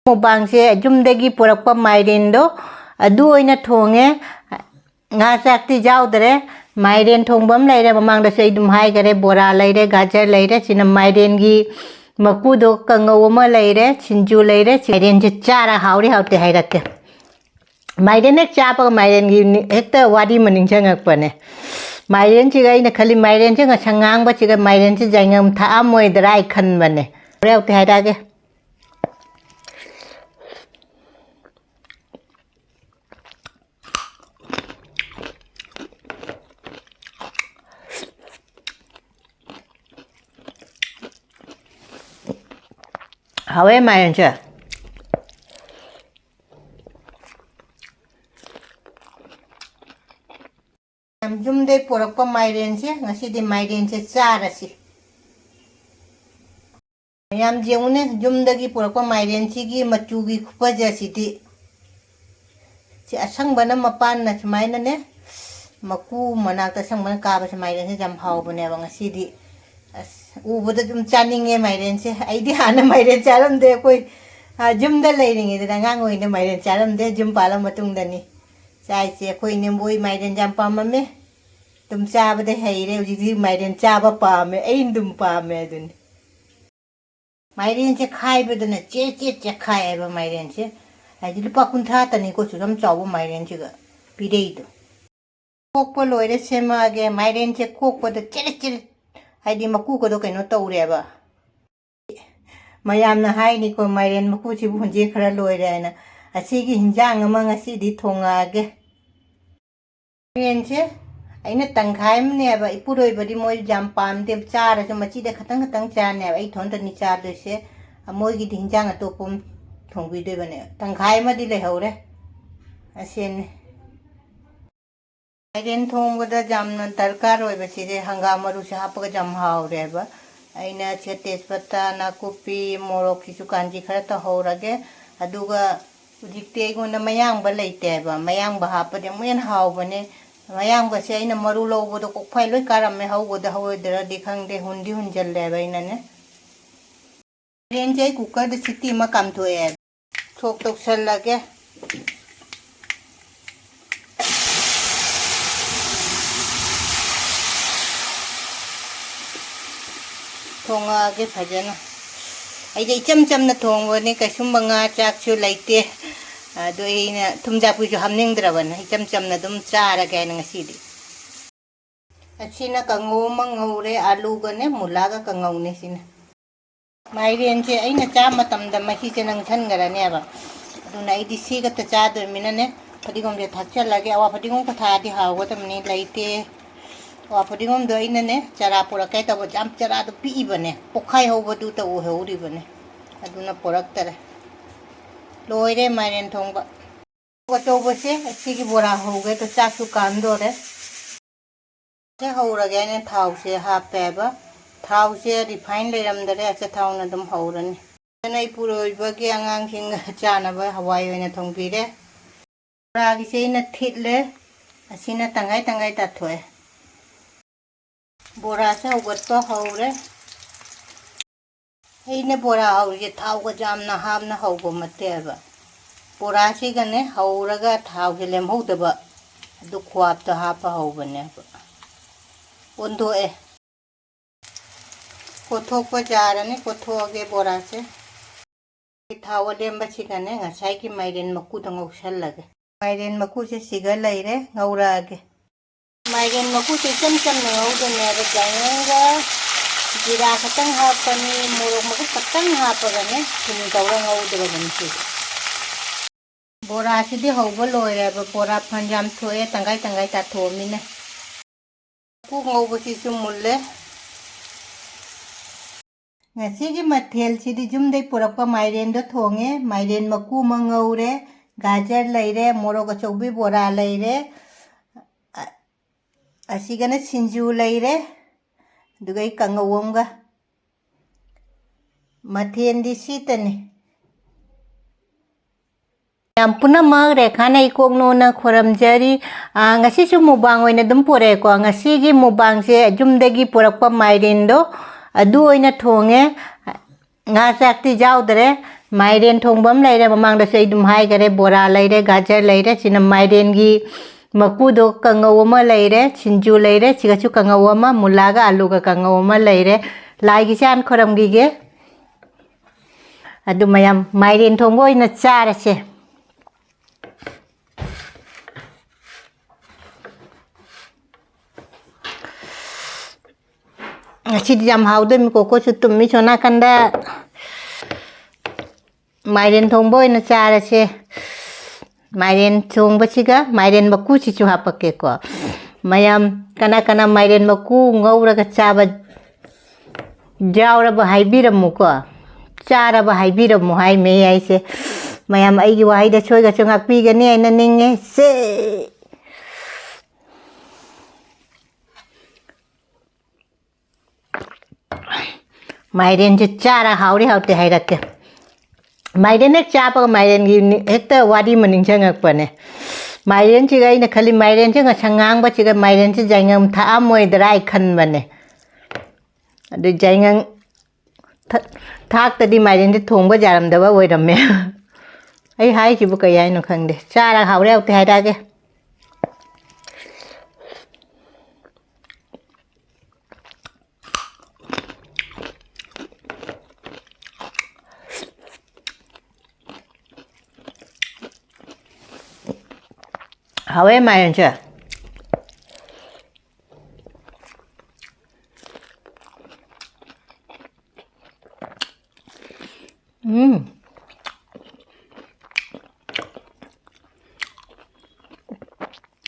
mukbangse jumdagi purakpa mairendo adu oina thonge nga sakti jaudre mairen thongbam leire mamangda sei dum hai gare bora leire gajar leire china mairen gi makudo kangawama leire singju leire mairen je chara hauri haute hairakke mairen ek chapa mairen gi hekta wadi maning changakpane mairen chiga ina khali mairen che nga sangang ba chiga mairen che jaingam tha amoi drai khan bane haute hairage Hawe mairen che jumde porakpa mairen che ngasi di mairen che charasi yam jeune jumdagi porakpa mairen chi gi machu gi khupaja sidi chi asang bana mapan na chmaina ne maku manakta sang bana ka ba mairen che jam hau bane ba ngasi di ubada jum chaninge mairen che aidi hana mairen charam de koi jumda leiringe da ngang oine mairen charam de jum pala matung dani chai che koi ne boi mairen jam pamame tum chaba de heire uji mairen chaba pame ein dum pame dun mairen che khai bedana che khai ba mairen che aidi lupa kuntha tani ko churam chawu mairen che ga pidei do kokpo loire sema ge mairen che kokpo da che haidi maku ko do kaino tawre ba mayamna haini ko mairen maku chi bu hunje khara loire ana asigi hinjang ama ngasi di thonga ge mairen che aina tangkhai mne ba ipuroi badi moi jam pam de chara so machi de khatang cha ne ai thon ta ni cha de se amoi gi hinjang atopum thongbi de bane tangkhai ma di le hore asen mairen thongda jamna darkar oi ba se hangam maru se hapga jam haure ba aina che tejpata na kopi morok ki su kanji khara ta horage aduga ujikte gona mayang ba leite ba mayang ba hapa de men haw bane mayang ba se aina maru lo bo do kok phai loi karam me haw go da haw dera dikhang de hundi hunjal le ba ina ne ren jai cooker de siti ma kam thoe chok tok sal lage thonga ge phajana ai dei cham na thongwa ne ka sum banga chak chu laite ado ina thumja pu ju hamning draban ai cham na dum chara ga na ngasi di achina kango mangore alu ga ne mula ga kangau ne sina mairen che aina cha matam da mahi che nang than gara ne ba aduna ai di si ga ta cha do mina ne padigom je thak chal lage awa padigom ka tha di haw ga tam ne laite wa padigom do ina ne chara pura kai ta bo jam chara do pi bane pokhai ho bodu ta o heuri bane aduna porak tare loire mairen thongba ko to bo se si gi bora ho ge to cha su kan do re se ho ra ge ne thau se ha pe ba thau se refine le ram dare acha thau na dum ho ran nai puroi ba ge angang sing cha na ba hawai oina thongpi re ra gi se na thit le asina tangai ta thoe bora se ugatpa haure heine bora haure thau ga jamna hamna haugo mate ba bora se gane hauraga thau se lem hodaba du khwap ta hapa haubane ba ondo e kothok pa jarane kothoge bora se thau lem ba chigane ngasai ki mairen maku dangau sal lage mairen maku se siga leire ngaura ge mairen maku se cham na ngau ne ba janga jira khatang hapani morok maku khatang hapaga ne thum tawra ngau de ba banchi bora si di hobo loire ba bora phanjam thoe tangai ta thomi ne ku ngau ba si sumulle ngasi gi mathel si di jumdei purakpa mairen do thonge mairen maku mangaure gajar leire morok chaubi bora leire asigana singju leire dugai kangawomga mathen di sitane yam puna mag rekha nei kokno na khoram jari ngasi su mukbang oina dum pore ko ngasi gi mukbang se jumdagi purakpa mairen do adu oina thonge nga sakti jaudre Miren thongbam leire mamang da sei dum hai gare bora leire gajar leire china miren gi makudo kangau ama leire singju leire chigachu kangau ama mulaga alu ga kangau ama leire lai gi chan khoram gi ge adu mayam miren thongbo ina chara se Chit jam haude mi koko chutum mi chona kanda Miren thongbo ina chara se Miren thongba chiga miren maku chichu hapake ko mayam kana miren maku ngauraga chaba jauraba haibiramu ko charaba haibiramu hai me ai se mayam aigi wahaida choiga chungak pi gani aina ninge se Miren je chara hauri haute hairake Miren ek chapa Miren gi hekta wadi maning changak pane Miren chiga ina khali Miren changa changang ba chiga Miren chi jaingam tha amoi drai khan bane adu jaingang thak ta di Miren je thongba jaram da ba oiramme ai hai chi bu kayai no khangde chara haure haute hairake Hawe Miren chưa?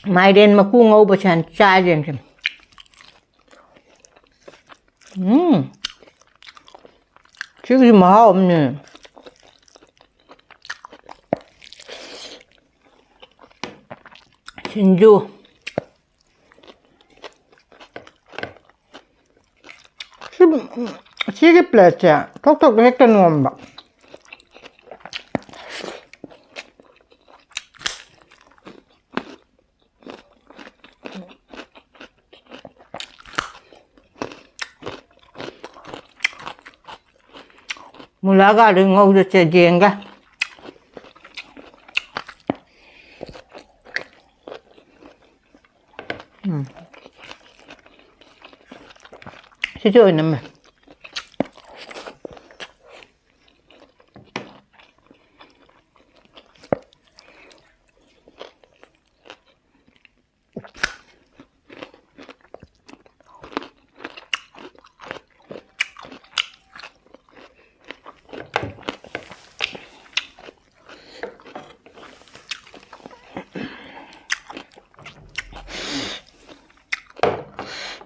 Miren mà cu ngâu bơ chan chai liền kìa. Chứ gì mà hòm nè. singju Sige plece, tok hekta nuomba. Mulaga rin ngau da ce jenga. Situ nama.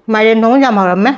Miren không làm hả mấy?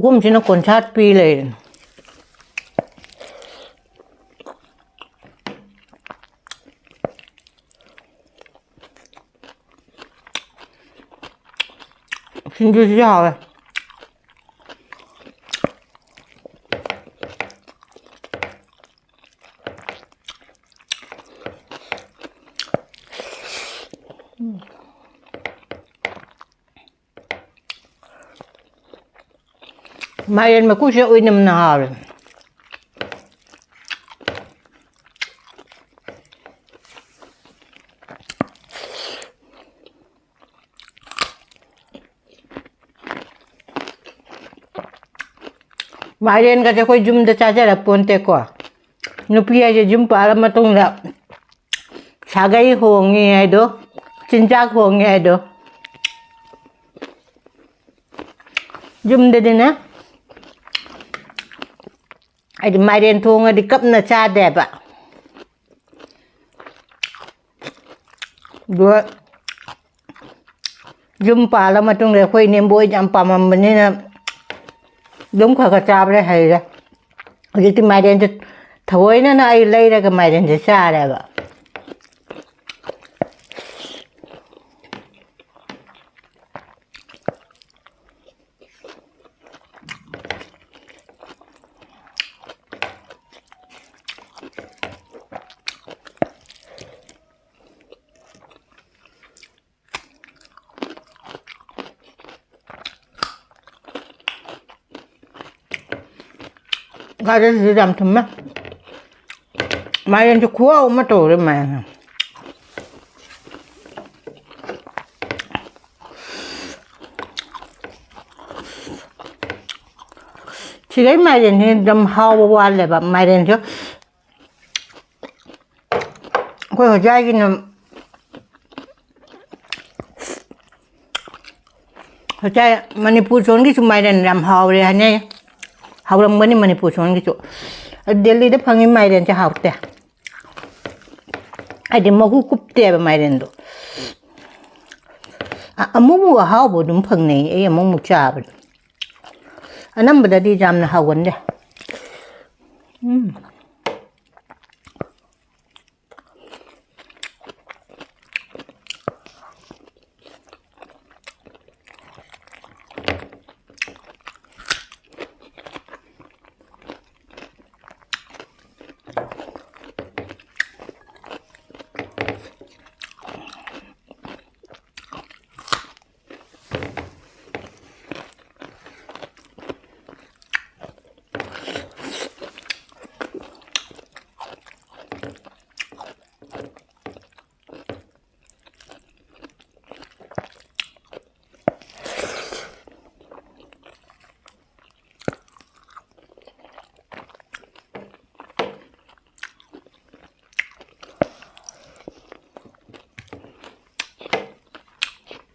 Cũng chỉ nó còn chát pi lên. Xin chào rồi. Miren mà cũng sẽ uy nằm nào rồi. Miren kasi ko jum da chacha la ponte ko. Nupiya je jum para matong la. Sagai hongi ai do. Chinchak hongi ai do. Jum de na. Ai di Miren thong di kap na cha đẹp ạ. Dua ꯌꯨꯝ ꯄꯥꯜꯂ ꯃꯇꯨꯡꯗ ꯑꯩꯈꯣꯏ ꯅꯦꯝꯕꯣꯏ ꯌꯥꯝ ꯄꯥꯝꯃꯝꯕꯅꯤꯅ ꯑꯗꯨꯝ ꯈꯔ ꯆꯥꯕꯗ ꯍꯩꯔꯦ ꯍꯧꯖꯤꯛꯇꯤ ꯃꯥꯏꯔꯦꯟꯁꯦ ꯊꯑꯣꯏꯅ ꯑꯩ ꯂꯩꯔꯒ ꯃꯥꯏꯔꯦꯟꯁꯦ ꯆꯥꯔꯦꯕ 가래도 안 틈마 마이는 저 구워 오면 또 오랜만에 지금 마이는 좀 하고 할래 봐 마이는 저 그 자기는 자 manipuri songi su maiden ram hawre hane hawram bani manipuri songi su delhi de phangi maiden cha hawte adi magu kupte ba maiden do amumu hawbo dum phangne e amumu cha ba anambada di jamna hawande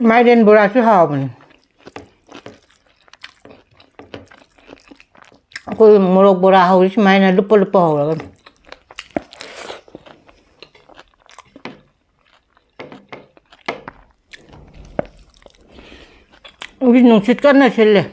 Miren bora su hawen ko morok bora hawis maina lupa lupa hawen 우리 눈치 깠나 실래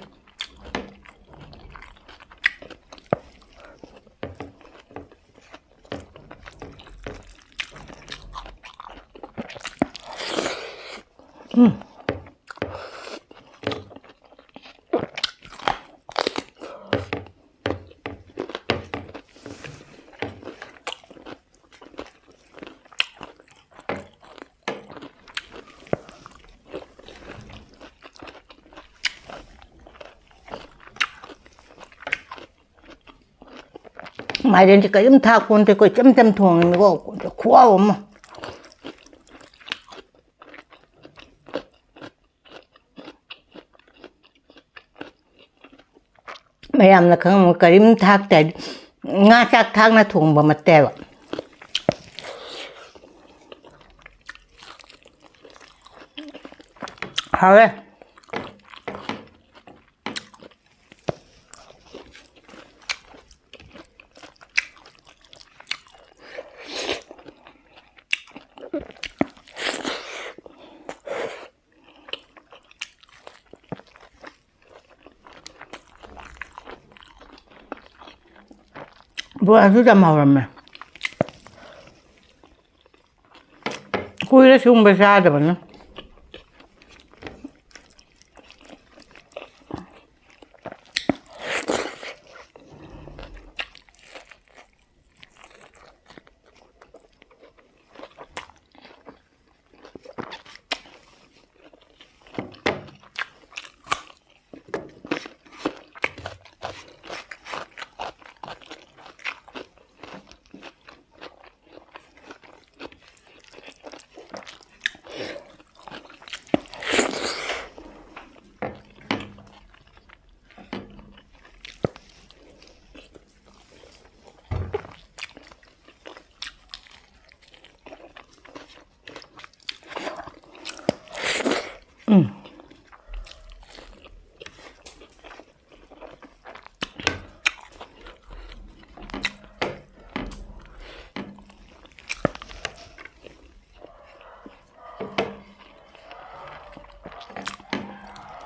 마이렌 지가 좀 다 꼰대 거 짬짬 통은 거 구워 엄마 mayam na kang karim thak te nga chak thak na thong ba mate ba hawe bora sudah mau ramai kuila sumber sada bana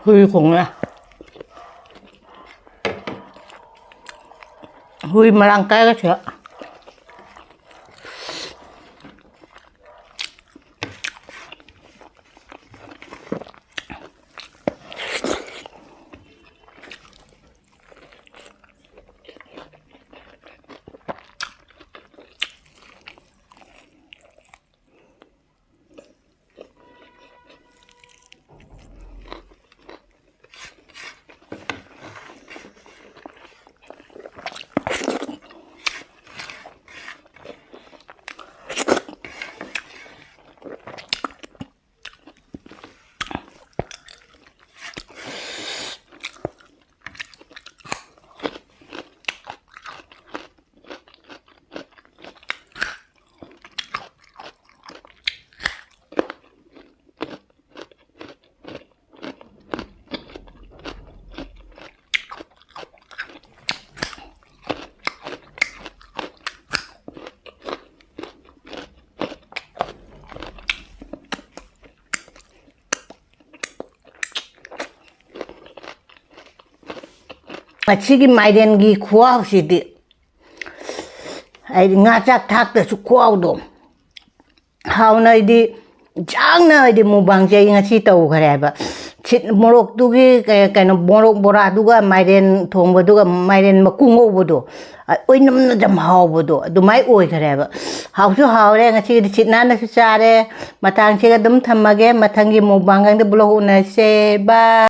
hui khủng nha. Hui mà đang cái chuyện. Machigi Miren gi kuau sidi. Ai ngacak thak ta su kuau do. How na di jang na di mukbang jai ngachi tau khare ba. Chit morok tu gi kaino morok bora duga Miren thongba duga Miren makungo bodo. Oi nam na jam hau bodo. Du mai oi khare ba. How su how re ngachi di chit na su chare matang chiga dum thamage mathangi mukbang gang de blog una se ba.